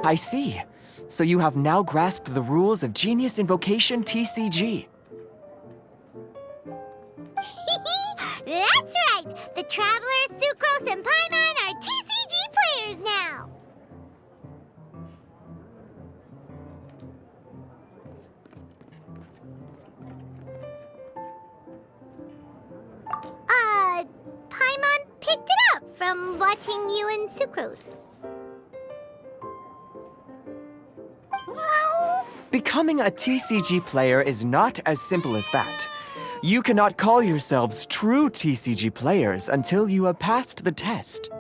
I see. So you have now grasped the rules of Genius Invocation TCG. That's right! The Travelers, Sucrose, and Paimon are TCG players now! Paimon picked it up from watching you and Sucrose. Becoming a TCG player is not as simple as that. You cannot call yourselves true TCG players until you have passed the test.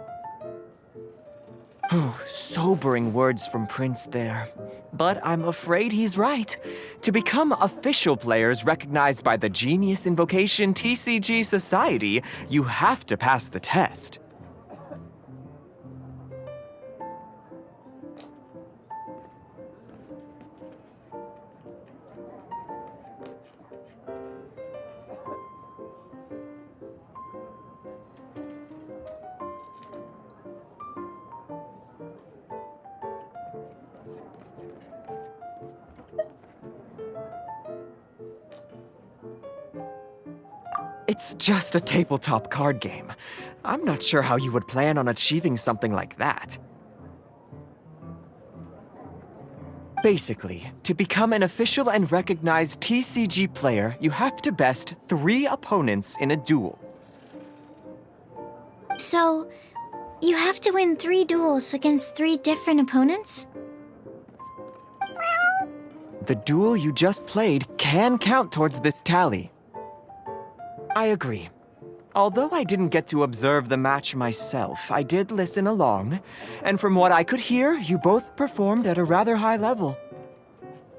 Sobering words from Prince there. But I'm afraid he's right. To become official players recognized by the Genius Invocation TCG Society, you have to pass the test. It's just a tabletop card game. I'm not sure how you would plan on achieving something like that. Basically, to become an official and recognized TCG player, you have to best 3 opponents in a duel. So, you have to win 3 duels against 3 different opponents? The duel you just played can count towards this tally. I agree. Although I didn't get to observe the match myself, I did listen along, and from what I could hear, you both performed at a rather high level.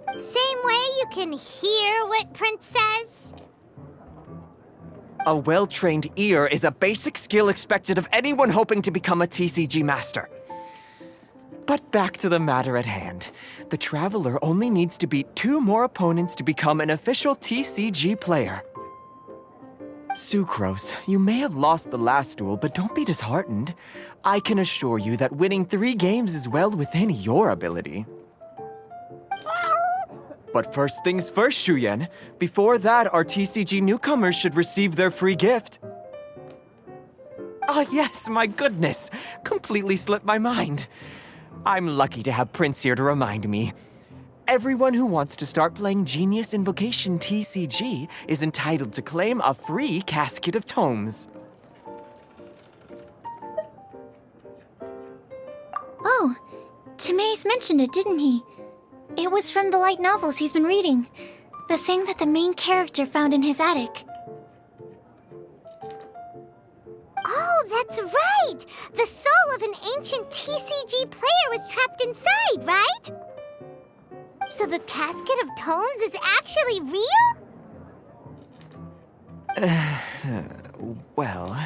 Same way you can hear what Prince says? A well-trained ear is a basic skill expected of anyone hoping to become a TCG master. But back to the matter at hand. The Traveler only needs to beat 2 more opponents to become an official TCG player. Sucrose, you may have lost the last duel, but don't be disheartened. I can assure you that winning 3 games is well within your ability. But first things first, Shuyen. Before that, our TCG newcomers should receive their free gift. Ah, yes, my goodness. Completely slipped my mind. I'm lucky to have Prince here to remind me. Everyone who wants to start playing Genius Invocation TCG is entitled to claim a free casket of tomes. Oh, Timaeus mentioned it, didn't he? It was from the light novels he's been reading. The thing that the main character found in his attic. Oh, that's right! The soul of an ancient TCG player was trapped inside, right? So the casket of tomes is actually real? Well,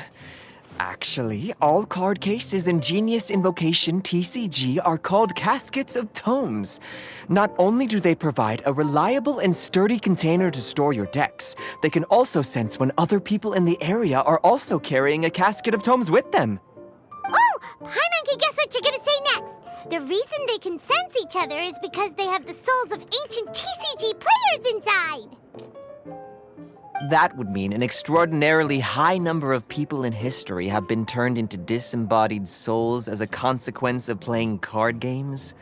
Actually, all card cases in Genius Invocation TCG are called Caskets of Tomes. Not only do they provide a reliable and sturdy container to store your decks, they can also sense when other people in the area are also carrying a Casket of Tomes with them. Oh, Paimon can guess what you're gonna say next. The reason they can sense each other is because they have the souls of ancient TCG players inside. That would mean an extraordinarily high number of people in history have been turned into disembodied souls as a consequence of playing card games?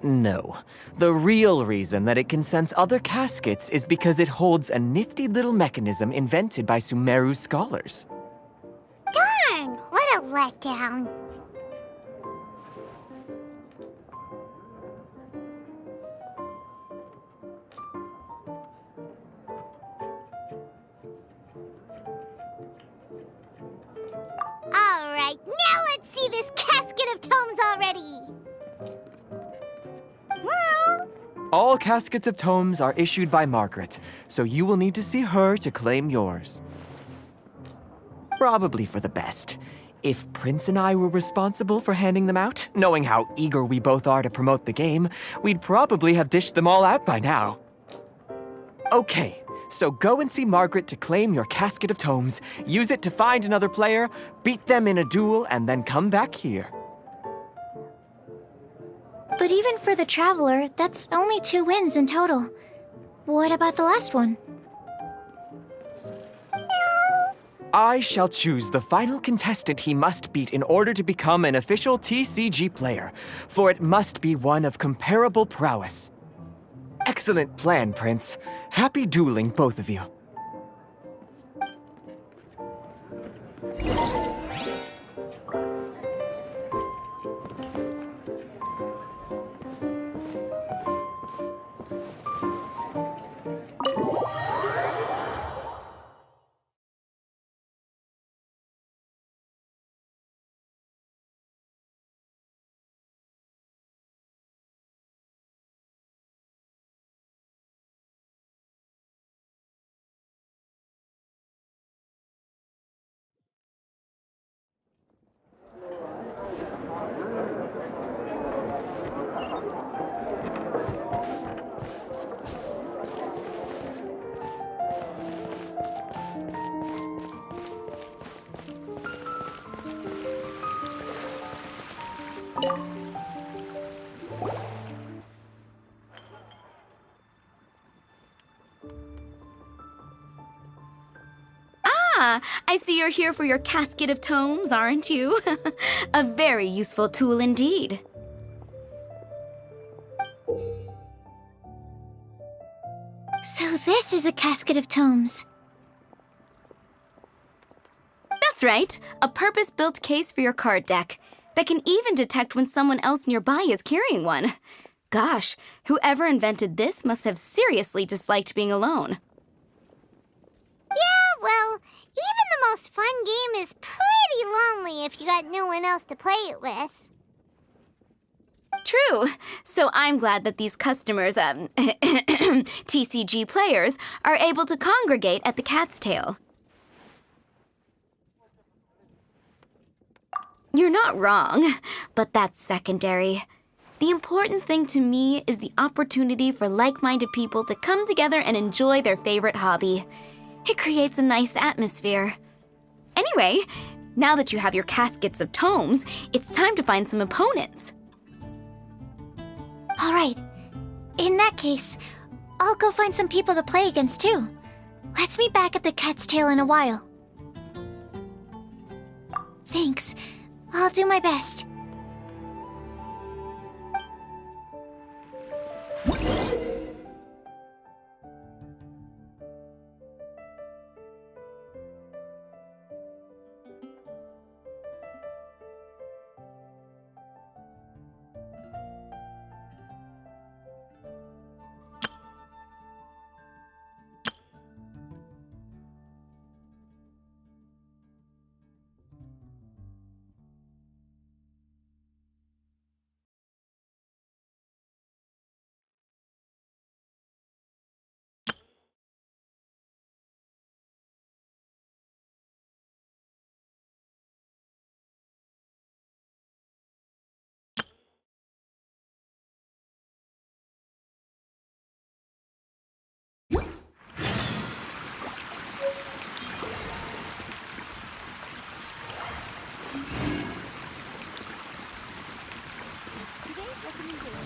No. The real reason that it can sense other caskets is because it holds a nifty little mechanism invented by Sumeru scholars. Darn, what a letdown. All right, now let's see this casket of tomes already. All Caskets of Tomes are issued by Margaret, so you will need to see her to claim yours. Probably for the best. If Prince and I were responsible for handing them out, knowing how eager we both are to promote the game, we'd probably have dished them all out by now. Okay, so go and see Margaret to claim your Casket of Tomes, use it to find another player, beat them in a duel, and then come back here. But even for the Traveler, that's only 2 wins in total. What about the last one? I shall choose the final contestant he must beat in order to become an official TCG player, for it must be one of comparable prowess. Excellent plan, Prince. Happy dueling, both of you. Ah, I see you're here for your Casket of Tomes, aren't you? A very useful tool indeed. So this is a Casket of Tomes. That's right, a purpose-built case for your card deck that can even detect when someone else nearby is carrying one. Gosh, whoever invented this must have seriously disliked being alone. Yeah, well, even the most fun game is pretty lonely if you got no one else to play it with. True. So I'm glad that these customers, TCG players, are able to congregate at the Cat's Tail. You're not wrong, but that's secondary. The important thing to me is the opportunity for like-minded people to come together and enjoy their favorite hobby. It creates a nice atmosphere. Anyway, now that you have your Caskets of Tomes, it's time to find some opponents. All right. In that case, I'll go find some people to play against too. Let's meet back at the Cat's Tail in a while. Thanks. I'll do my best. recommendation.